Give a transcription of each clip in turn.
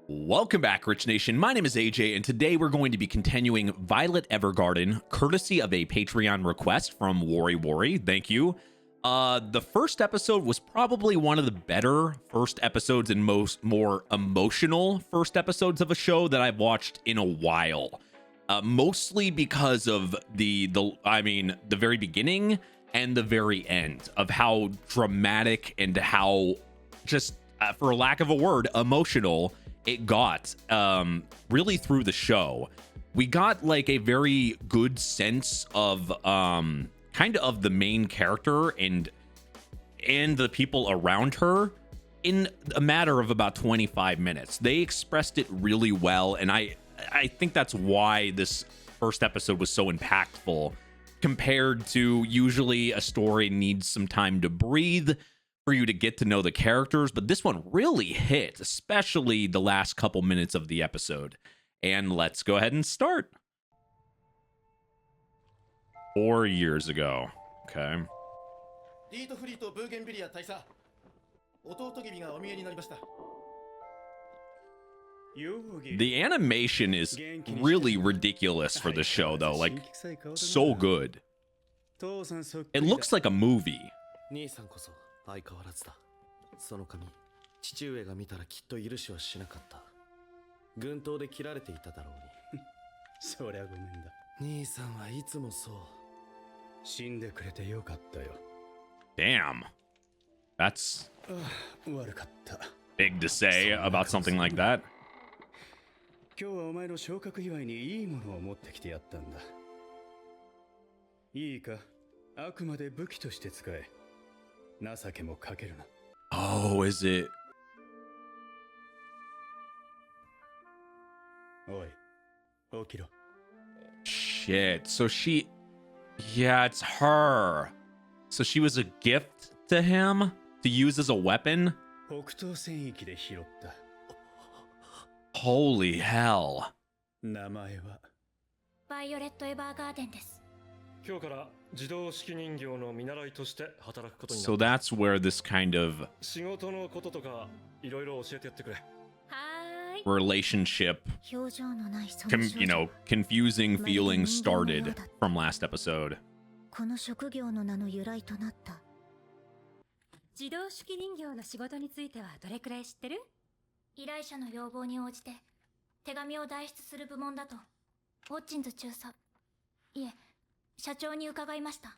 Welcome back, Rich Nation. My name is AJ, and today we're going to be continuing Violet Evergarden, courtesy of a Patreon request from Wari Wari. Thank you. The first episode was probably one of the better first episodes and more emotional first episodes of a show that I've watched in a while. Mostly because of the very beginning and the very end of how dramatic and how just, for lack of a word, emotional it got really through the show. We got like a very good sense of kind of the main character and the people around her in a matter of about 25 minutes. They expressed it really well, and I think that's why this first episode was so impactful compared to usually a story needs some time to breathe for you to get to know the characters, but this one really hit, especially the last couple minutes of the episode. And let's go ahead and start. 4 years ago. Okay. The animation is really ridiculous for the show, though. Like, so good. It looks like a movie. 相変わらずだ。その髪、父上が見たらきっと許しはしなかった。軍刀で切られていただろうに。そりゃごめんだ。兄さんはいつもそう。死んでくれてよかったよ。Damn. That's 悪かった。big to say about something like that. 今日はお前の昇格祝いにいいものを持ってきてやったんだ。いいか、あくまで武器として使え。 Oh, is it? Shit. So she... Yeah, it's her. So she was a gift to him to use as a weapon? Holy hell. Violet Evergarden です。 So that's where this kind of relationship, confusing feelings started from last episode. この職業の名の由来となった自動式人形の仕事についてはどれくらい知ってる？依頼者の要望に応じて手紙を代筆する部門だとウォッチンズ中佐いえ 社長に伺いました。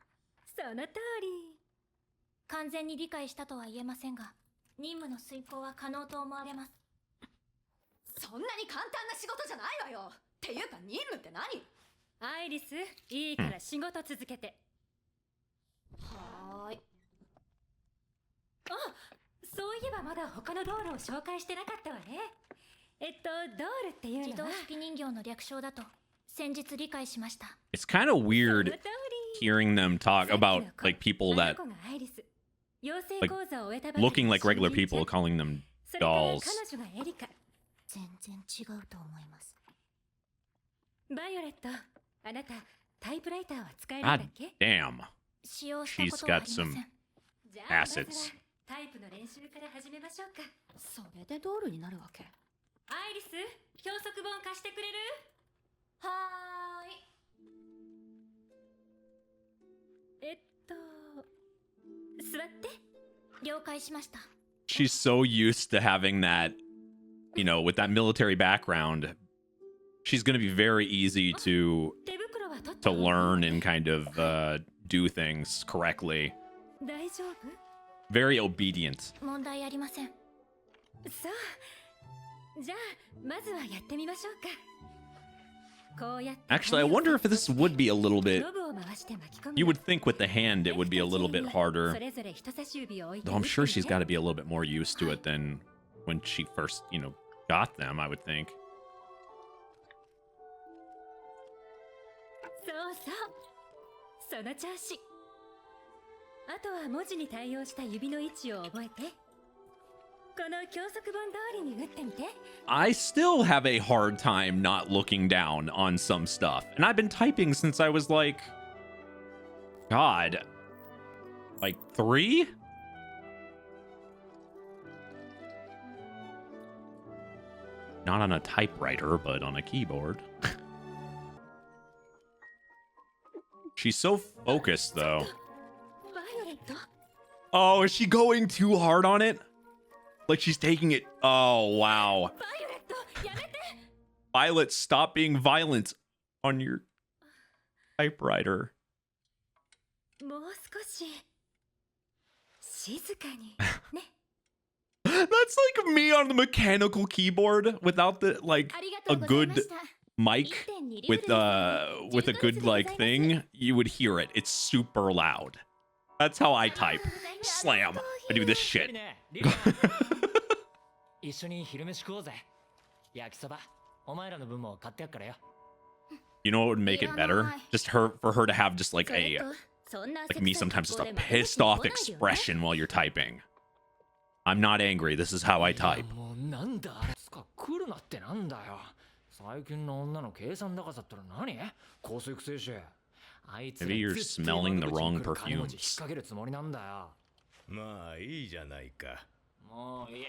その通り。完全に理解したとは言えませんが、任務の遂行は可能と思われます。そんなに簡単な仕事じゃないわよ。っていうか任務って何？アイリス、いいから仕事続けて。はーい。あ、そういえばまだ他の道路を紹介してなかったわね。ドールっていうのは自動式人形の略称だと。 It's kind of weird hearing them talk about like people that like looking like regular people, calling them dolls. God damn. She's got some assets. タイプの練習から始めましょうか。それでドールになるわけ。アイリス、教則本貸してくれる？ はーい。座って。了解しました。She's so used to having that, with that military background. She's going to be very easy to learn and kind of do things correctly. 大丈夫？ Very obedient. 問題ありません。そう。じゃあまずはやってみましょうか。 Actually, I wonder if this would be a little bit... You would think with the hand it would be a little bit harder. Though I'm sure she's got to be a little bit more used to it than when she first, got them, I would think. そうそう。その調子。あとは文字に対応した指の位置を覚えて。 I still have a hard time not looking down on some stuff. And I've been typing since I was like... God. Like 3? Not on a typewriter, but on a keyboard. She's so focused, though. バイオレット Oh, is she going too hard on it? Like she's taking it. Oh, wow. バイオレットやめて Violet, stop being violent on your typewriter. もう少し静かにね That's like me on the mechanical keyboard without the like ありがと a うござい good ました mic 1.2 リ with ブルです a good like thing. You would hear it. It's super loud. That's how I type. Slam. I do this リ shit. リねリリね一緒に昼飯食おうぜ焼きそばお前らの分も買ってやっからよ You know what would make it better? Just for her to have just like それ a とそんな like me 切磋琢 sometimes just 磨 a でも pissed 出て off こないでよね expression while you're typing. I'm not angry. This is how I い type. やもうなんだあれつか来るなってなんだよ最近の女の計算高さったら何香水くせえしあいつら Maybe you're 絶対 smelling the 窓口に wrong 来る金持ち perfumes. 引っ掛けるつもりなんだよまあいいじゃないか。もういい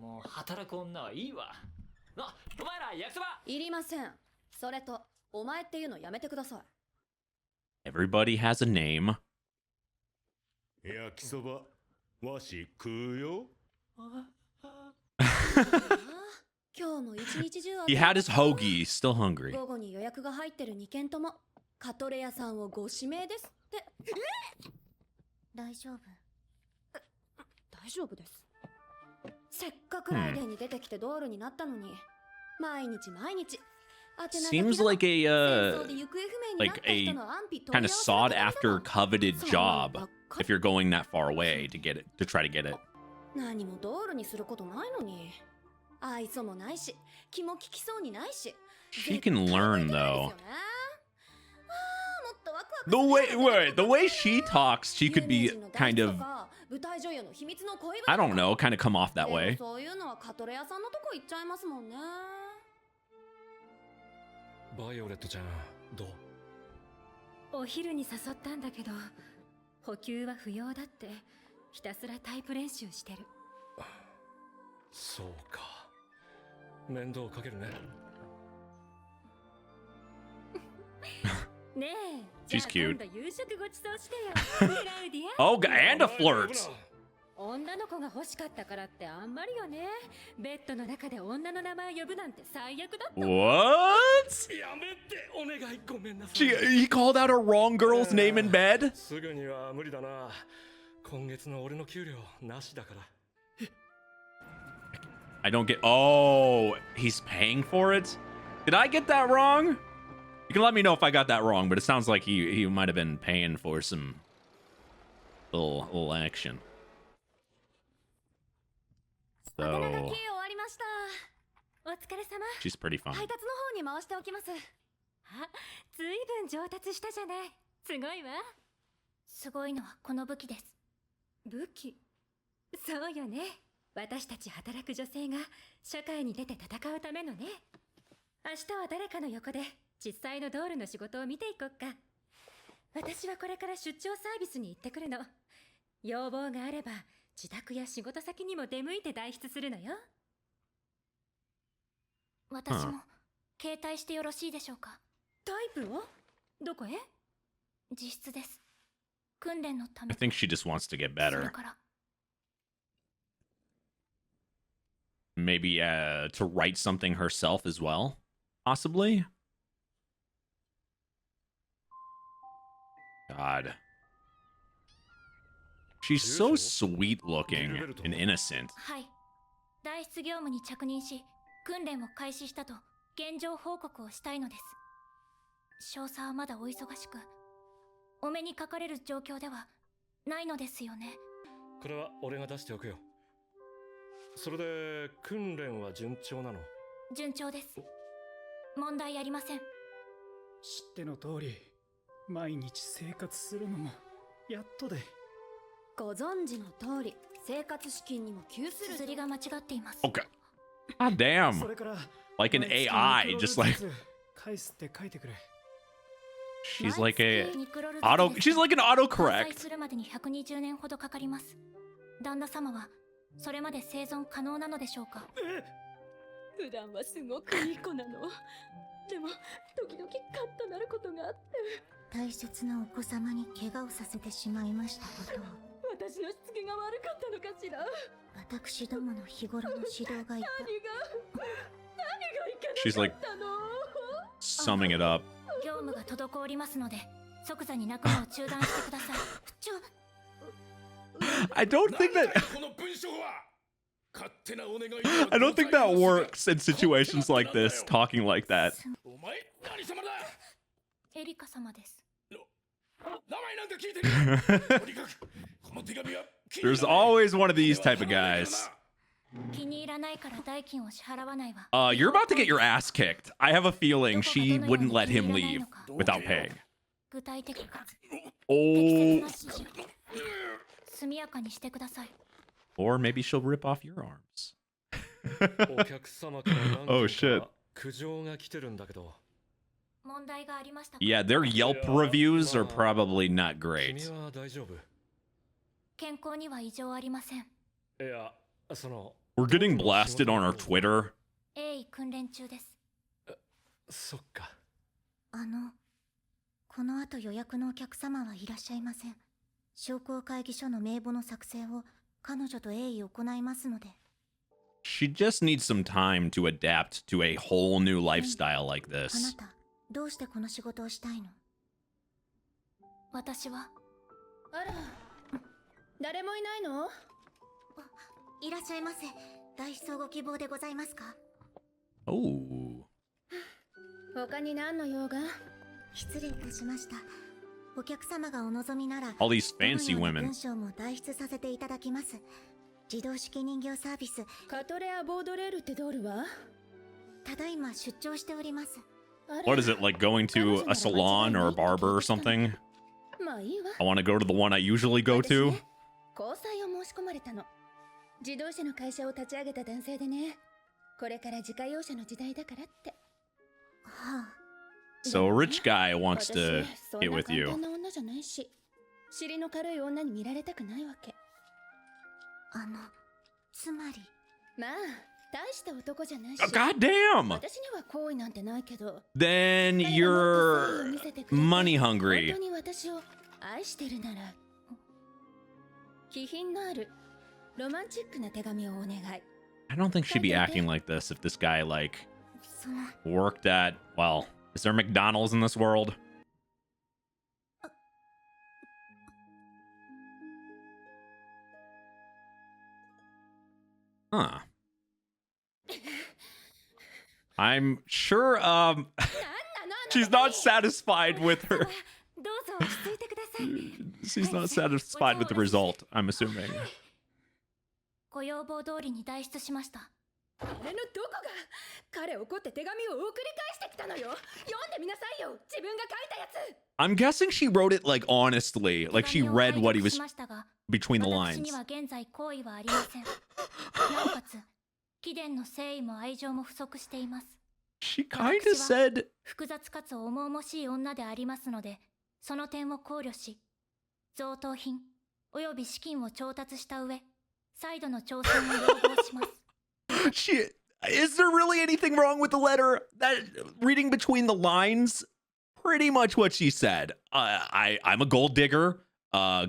もう働く女はいいわあお前ら焼きそばいりません。それとお前っていうのやめてください。 Everybody has a name. 焼きそば、わし食うよ。今日も一日中 He had his hoagie. He's still hungry. 午後に予約が入ってる2件ともカトレアさんをご指名ですって大丈夫大丈夫ですせっかくライデンに出てきてドールになったのに毎日毎日 Seems like a like a kind of sought after coveted job if you're going that far away to get it to try to get it. 何もドールにすることないのに愛想もないし気も利きそうにないし She can learn though. 絶対向いてないですよね。 The way she talks, she could be kind of I don't know, kind of come off that way. そういうのはカトレアさんのとこ行っちゃいますもんね。バイオレットちゃん、どう？お昼に誘ったんだけど補給は不要だってひたすらタイプ練習してるそうか。面倒かけるね。ねえ She's じゃあ cute. 今度夕食ごちそうしてよクラウディア Oh, and a flirt. 女の子が欲しかったからってあんまりよねベッドの中で女の名前呼ぶなんて最悪だった What? やめてお願いごめんなさい。 He called out a wrong girl's name in bed? すぐには無理だな。今月の俺の給料なしだから。 I don't get Oh, he's paying for it? Did I get that wrong? You can let me know if I got that wrong, but it sounds like he might have been paying for some little action. お手長 So キー終わりました。お疲れ様 she's pretty fun. 配達の方に回しておきます。あずいぶん上達したじゃないすごいわすごいのはこの武器です武器そうよね私たち働く女性が社会に出て戦うためのね明日は誰かの横で実際のドールの仕事を見ていこっか私はこれから出張サービスに行ってくるの要望があれば自宅や仕事先にも出向いて代筆するのよ私も携帯してよろしいでしょうかタイプをどこへ自室です訓練のため I think she just wants to get それ better. から Maybe to write something herself as well, possibly. God. She's so sweet looking and innocent. はい代筆業務に着任し訓練を開始したと現状報告をしたいのです詳細はまだお忙しくお目にかかれる状況ではないのですよねこれは俺が出しておくよ。それで訓練は順調なの？順調です問題ありません知っての通り毎日生活するのもやっとでご存知の通り生活資金にも給する綴りが間違っています Okay. God damn. それから Like an 毎月 AI, 2 just クロル like ずつ返すって書いてくれ she's like a ニクロル auto. ずつです She's like an 完済 autocorrect. するまでに120年ほどかかります旦那様はそれまで生存可能なのでしょうか普段はすごくいい子なの。でも時々カッとなることがあって、大切なお子様に怪我をさせてしまいましたことを、私のしつけが悪かったのかしら。私どもの日頃の指導がいた。何がいけ She's な like かったの。 summing it up. 業務が滞りますので、即座に泣くのを中断してください。I don't think that この文章は勝手なお願い I don't think that works in situations like this, talking like that. お前何様だ。エリカ様です。名前なんか聞いてる。とにかくこの手紙は There's always one of these type of guys. 気に入らないから代金を支払わないわ。You're about to get your ass kicked. I have a feeling she wouldn't let him leave without paying. 具体的か Oh, 適切な指示を速やかにしてください。 or maybe she'll rip off your arms. お客様から何 Oh 件 shit. か苦情が来てるんだけど、問題がありましたか？ Yeah, their Yelp reviews are probably not great. 君は大丈夫？健康には異常ありません。いや、その We're getting blasted on our Twitter. 鋭意訓練中です。そっか。この後予約のお客様はいらっしゃいません。商工会議所の名簿の作成を彼女と鋭意行いますので。She just needs some time to adapt to a whole new lifestyle like あな this. た、どうしてこの仕事をしたいの？私は。あら、誰もいないの？いらっしゃいませ。代筆をご希望でございますか？ Oh. 他に何の用が？失礼いたしました。お客様がお望みなら、 All these どの fancy ような women. 文章も代筆させていただきます。自動式人形サービス、カトレア・ボードレールってドールは？ただいま出張しております。あら What is it, like going to a salon or a barber or something? まあいいわ。 I want to go to the one I usually go 私 to. ね、交際を申し込まれたの。自動車の会社を立ち上げた男性でね、これから自家用車の時代だからって。はあ。 So a rich guy wants to 私そん get な with 簡 you. 単な女じゃないし、尻の軽い女に見られたくないわけ。つまり。まあ、大した男じゃないし。 Oh, God damn! 私には好意なんてないけど。 Then you're money 本 hungry. 当に私を愛してるなら、気品のあるロマンチックな手紙をお願い。 I don't think she'd be acting like this if this guy, like, その。 worked at, well, is there McDonald's in this world? Huh. I'm sure, she's not satisfied with her. どうぞ落ち着いてください。 She's not satisfied with the result, I'm assuming. ご要望通りに代筆しました。あれのどこが？彼怒って手紙を送り返してきたのよ。読んでみなさいよ。自分が書いたやつ。 I'm guessing she wrote it like honestly, like she read what he was between the 私 lines. には現在好意はありません。なおかつ、貴殿の誠意も愛情も不足しています。 She kind of said 複雑かつ重々しい女でありますので、その点を考慮し、贈答品および資金を調達した上、再度の挑戦を要望します。 She is there really anything wrong with the letter? That reading between the lines, pretty much what she said. I'm a gold digger.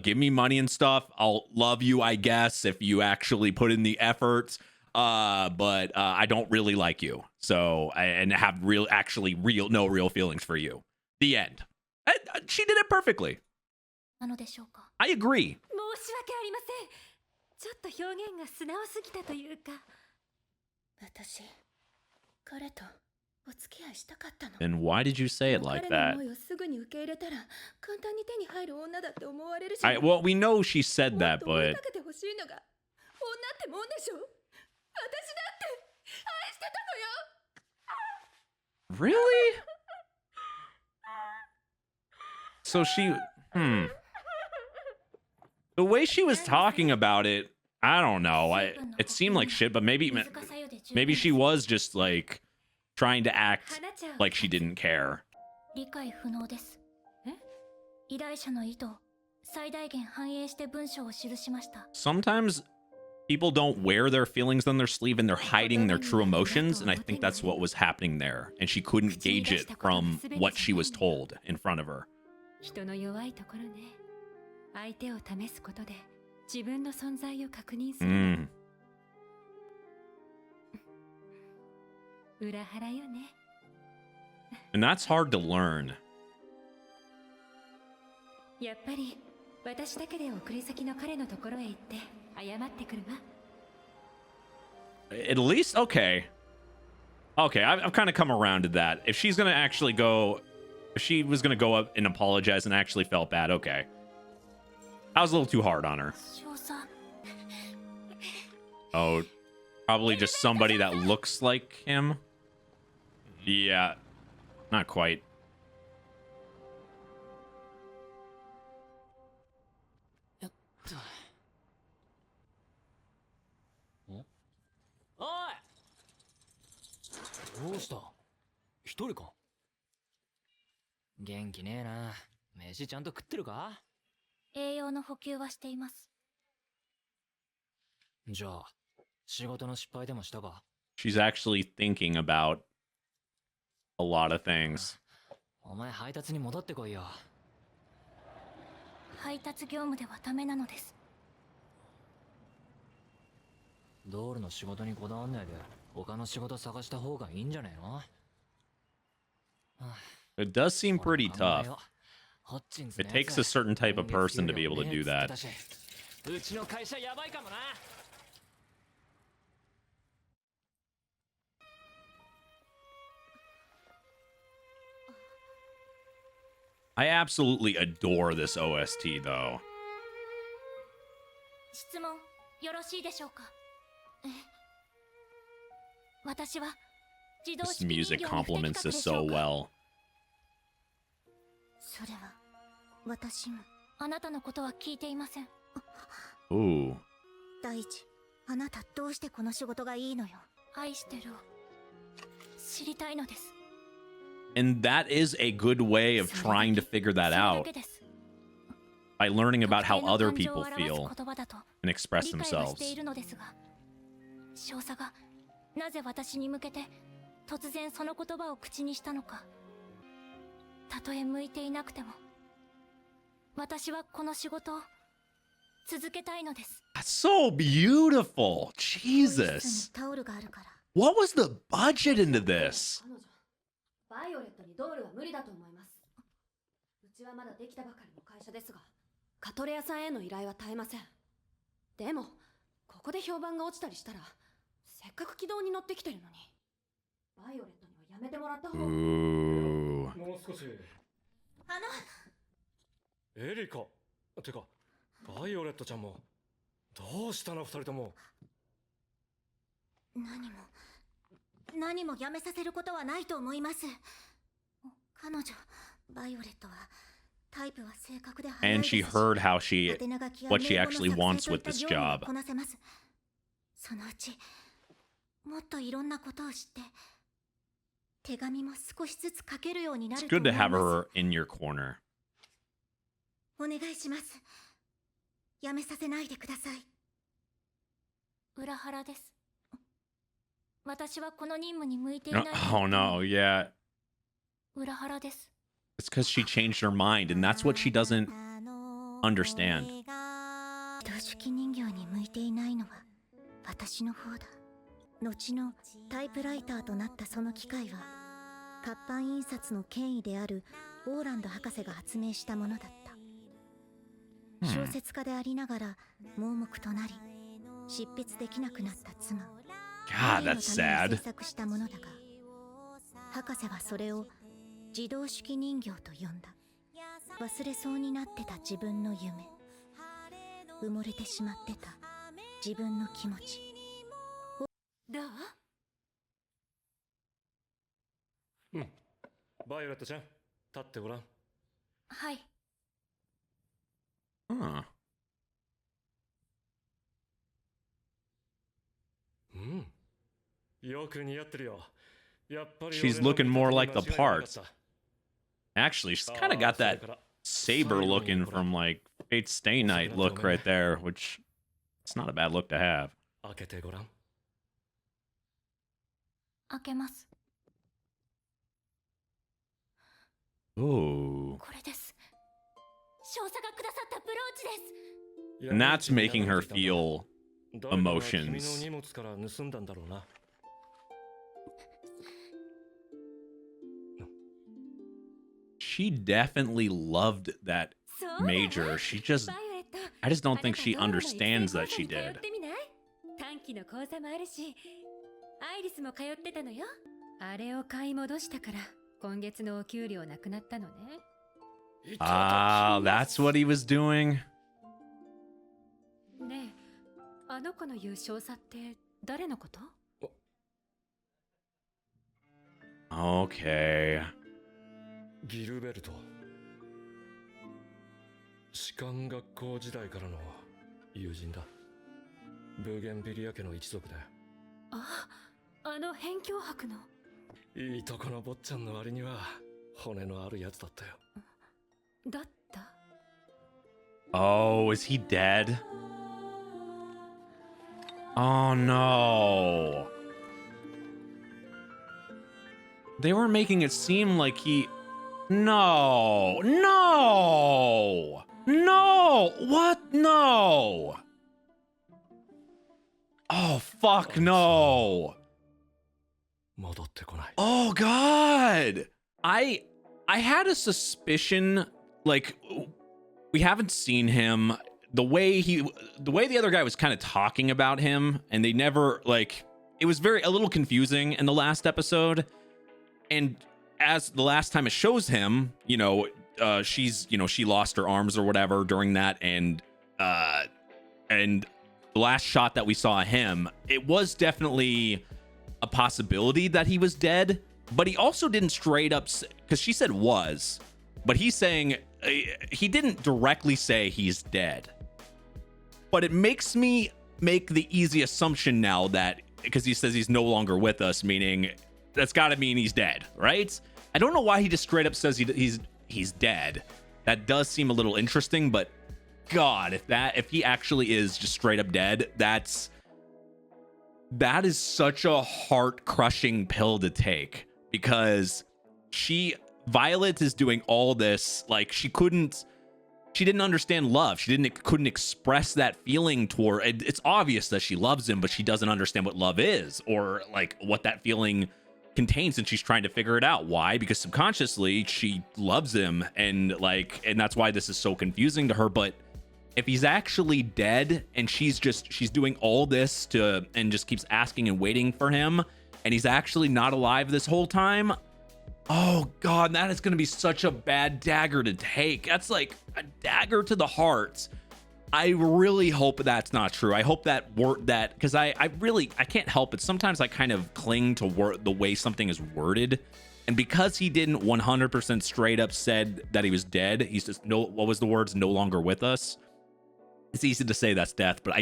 Give me money and stuff. I'll love you, I guess, if you actually put in the effort. But I don't really like you. So and have no real feelings for you. The end. She did it perfectly. なのでしょうか。 I agree. 申し訳ありません。ちょっと表現が素直すぎたというか。私、彼とお付き合いしたかったの。 And why did you say it like 彼の that? 思いをすぐに受け入れたら簡単に手に入る女だって思われるし。 Well, we know she said もっ that, と追い but かけてほしいのが女ってもんでしょ。私だって愛してたのよ。 really? So she, the way she was talking about it, I don't know. It seemed like shit, but maybe she was just like trying to act like she didn't care. 理解不能です。依頼者の意図を最大限反映して文章を記しました。 Sometimes people don't wear their feelings on their sleeve and they're hiding their true emotions. And I think that's what was happening there. And she couldn't gauge it from what she was told in front of her. 人の弱いところね。相手を試すことで自分の存在を確認する。Mm. 裏腹よね。 And that's hard to learn. やっぱり私だけで送り先の彼のところへ行って謝ってくるわ。 At least, okay. Okay, I've kind of come around to that. If she's going to actually go, if she was going to go up and apologize and actually felt bad, okay. I was a little too hard on her. 少佐。 Oh, probably just somebody that looks like him. Yeah, not quite. おい、どうした？一人か？元気ねえな。飯ちゃんと食ってるか？栄養の補給はしています。じゃあ仕事の失敗でもしたか？ She's actually thinking about a lot of things. お前配達に戻ってこいよ。配達業務ではダメなのです。ドールの仕事にこだわんないで他の仕事探した方がいいんじゃねえの？ It does seem pretty tough. It takes a certain type of person to be able to do that. うちの会社やばいかもな。 I absolutely adore this OST, though. 質問よろしいでしょうか。私は自動 This 式人 music 形の不適 complements 格 this でしょ so うか。 well. それは私も。あなたのことは聞いていません。 Ooh. 大地、あなたどうしてこの仕事がいいのよ。愛してるを知りたいのです。 And that is a good way of trying to figure that それだ out けです。 by learning about how 特定の other 感情を people 表す feel 言葉だと and express 理解は themselves. しているのですが、少佐がなぜ私に向けて突然その言葉を口にしたのか。たとえ向いていなくても、私はこの仕事を続けたいのです。 That's so beautiful. 室 Jesus. にタオルがあるから。 What was the budget into this? 彼女、バイオレットにドールは無理だと思います。うちはまだできたばかりの会社ですが、カトレアさんへの依頼は絶えません。でも、ここで評判が落ちたりしたら、せっかく軌道に乗ってきてるのに、バイオレットにはやめてもらった方が。 Ooh. もう少し。エリカ。てか、バイオレットちゃんも。どうしたの二人とも。何もやめさせることはないと思います。彼女、バイオレットはタイプは正確で早い And ですし she heard how she, 宛名書きや what she 名簿の actually 作成 wants とい with った this 業務を job. こなせます。そのうちもっといろんなことを知って手紙も少しずつ書けるようにな It's ると good 思 to い have ます。 her in your corner. お願いします。やめさせないでください。裏腹です。私はこの任務に向いてい No- ない。 Oh no, yeah. 裏腹です。 It's because she changed her mind, and that's what she doesn't understand. 自動式人形に向いていないのは私の方だ。後のタイプライターとなったその機械は活版印刷の権威であるオーランド博士が発明したものだった。小説家でありながら盲目となり執筆できなくなった妻 God, 彼の that's ために sad. 制作したものだが博士はそれを自動式人形と呼んだ。忘れそうになってた自分の夢、埋もれてしまってた自分の気持ち。どう？うん。バイオレットちゃん、立ってごらん。はい。 Huh. うん。よく似合ってるよ。やっぱり She's looking more like the parts. Actually, she's kind of got that saber looking from like Fate Stay Night look right there, which it's not a bad look to have. 開けてごらん。開けます。 Ooh. これです。少佐がくださったブローチです。 And that's making her feel 誰かが emotions. 君の荷物から盗んだんだろうな。 She definitely loved that そう major. She just, バイオレット I just don't think あなた she ドームの understands that 育成 she 講座に did. 通ってみない？短期の講座もあるし、アイリスも通ってたのよ。あれを買い戻したから今月のお給料なくなったのね。 Ah, that's what he was doing. ねえ、あの子の言う少佐って誰のこと？ Okay. ギルベルト。士官学校時代からの友人だ。ブーゲンビリア家の一族だよ。あ、あの辺境博の。いいとこの坊ちゃんの割には骨のあるやつだったよ。だった？ Oh, is he dead? Oh no. They were making it seem like he... No! No! No! What? No! Oh, fuck no! 戻ってこない。 Oh god! I had a suspicion, like, we haven't seen him. The way the other guy was kind of talking about him, and they never, like, it was a little confusing in the last episode. And as the last time it shows him, you know, she lost her arms or whatever during that, and the last shot that we saw of him, it was definitely a possibility that he was dead, but he also didn't straight up, because she said was, but he's saying he didn't directly say he's dead. But it makes me make the easy assumption now that, because he says he's no longer with us, meaning that's got to mean he's dead, right? I don't know why he just straight up says he's dead. That does seem a little interesting, but God, if he actually is just straight up dead, that is such a heart-crushing pill to take, because Violet is doing all this, like, she didn't understand love. She couldn't express that feeling toward. It's obvious that she loves him, but she doesn't understand what love is, or like what that feeling contains, and she's trying to figure it out. Why? Because subconsciously she loves him, and that's why this is so confusing to her. But if he's actually dead and she's doing all this and just keeps asking and waiting for him, and he's actually not alive this whole time, oh god, that is going to be such a bad dagger to take. That's like a dagger to the heart. I really hope that's not true. I hope that because I can't help it. Sometimes I kind of cling to the way something is worded, and because he didn't 100% straight up said that he was dead, he's just what was the words? No longer with us. It's easy to say that's death, but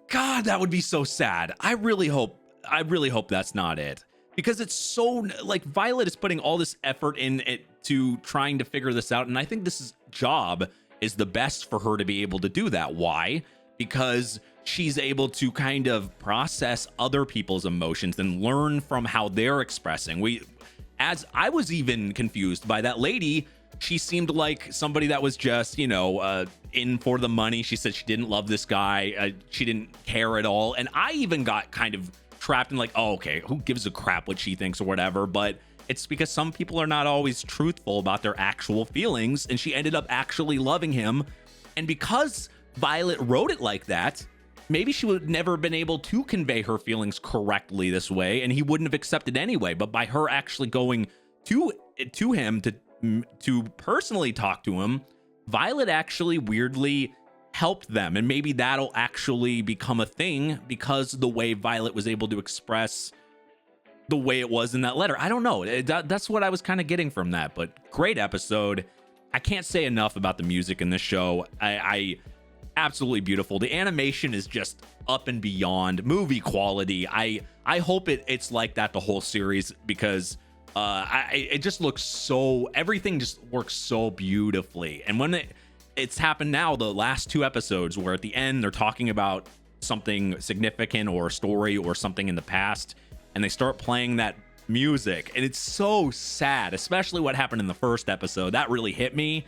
God, that would be so sad. I really hope that's not it. Because it's so, like, Violet is putting all this effort in it to trying to figure this out, and I think this job is the best for her to be able to do that. Why? Because she's able to kind of process other people's emotions and learn from how they're expressing. As I was even confused by that lady, she seemed like somebody that was just, in for the money. She said she didn't love this guy. She didn't care at all. And I even got kind of trapped in like, oh, okay, who gives a crap what she thinks or whatever. But it's because some people are not always truthful about their actual feelings, and she ended up actually loving him. And because Violet wrote it like that, maybe she would never have been able to convey her feelings correctly this way, and he wouldn't have accepted anyway. But by her actually going to him to personally talk to him, Violet actually weirdly helped them, and maybe that'll actually become a thing because the way Violet was able to express the way it was in that letter. I don't know. That's what I was kind of getting from that. But great episode. I can't say enough about the music in this show. I absolutely beautiful. The animation is just up and beyond movie quality. I hope it's like that the whole series, because it just looks so, everything just works so beautifully. And when it's happened now the last 2 episodes where at the end they're talking about something significant or a story or something in the past, and they start playing that music, and it's so sad, especially what happened in the first episode. That really hit me.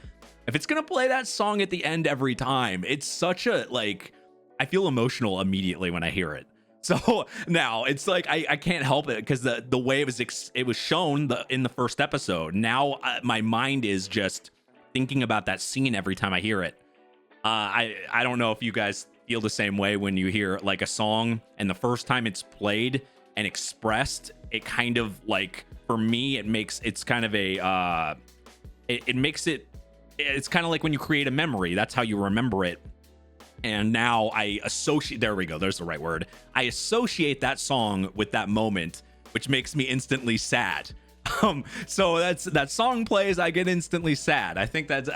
If it's gonna play that song at the end every time, it's such a, like, I feel emotional immediately when I hear it. So now it's like I can't help it, because the way it was shown in the first episode. Now my mind is just thinking about that scene every time I hear it. I don't know if you guys feel the same way when you hear like a song and the first time it's played and expressed, it kind of, like, for me, it's kind of a it's kind of like when you create a memory. That's how you remember it. And now I associate, there we go, there's the right word. I associate that song with that moment, which makes me instantly sad. So that song plays, I get instantly sad. I think this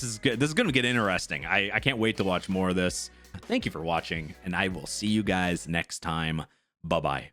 is good. This is going to get interesting. I can't wait to watch more of this. Thank you for watching, and I will see you guys next time. Bye-bye.